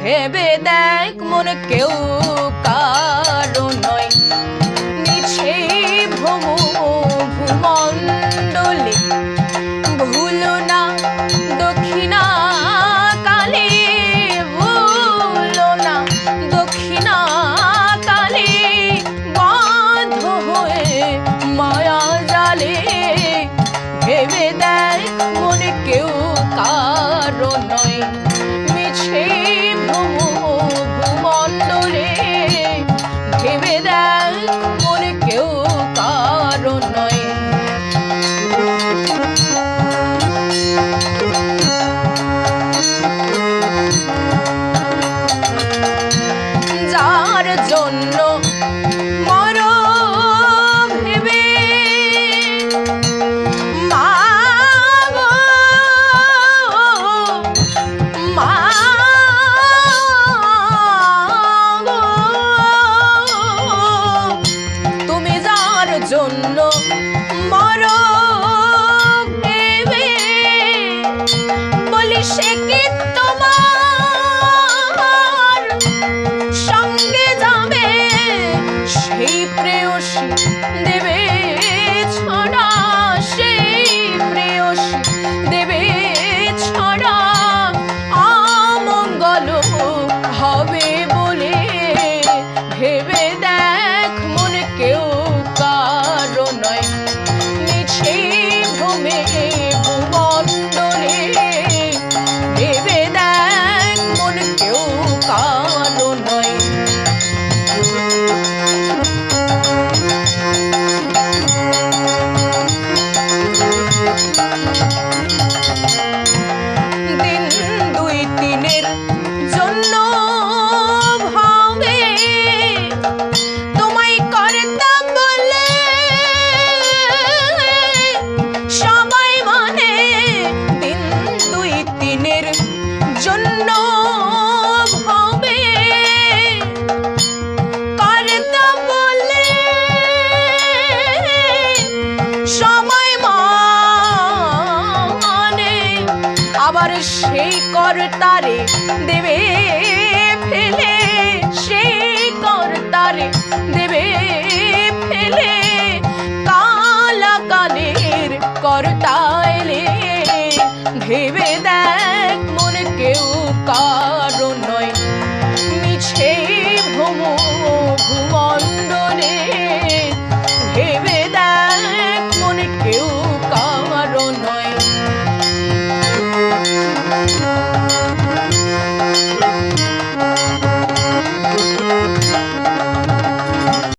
ভেবে দেখ মন কেউ কারো নয়, নিছে ভূমণ্ডলে ভুলো না দক্ষিণা কালে, ভুলো না দক্ষিণা কালে বাঁধ হয়ে মায়া জালে। ভেবে দেখ মন কেউ কারো নয়, মিছে ভূমণ্ডলে ভেবে দেখ মন কেউ কারো নয়। যার জন্য মরো ভেবে মাগো মাগো, তুমি যার জন্য মরো ভেবে, বলি সে কি তোমার সঙ্গে যাবে, সেই প্রেয়সী দেবে ছড়া, সেই প্রেয়সী দেবে ছড়া, অমঙ্গল হবে বলে। ভেবে দেখ মন কেউ কারো নয়, মিছে ভূমণ্ডলে ভেবে দেখ মন কেউ কারো নয়। দিন দুই তিনের জন্য ভাবে তোমায় করতাম বলে সবাই মানে, দিন দুই তিনের জন্য ভাবে করতাম বলে সবাই মানে, আবার সেই কর্তারে দেবে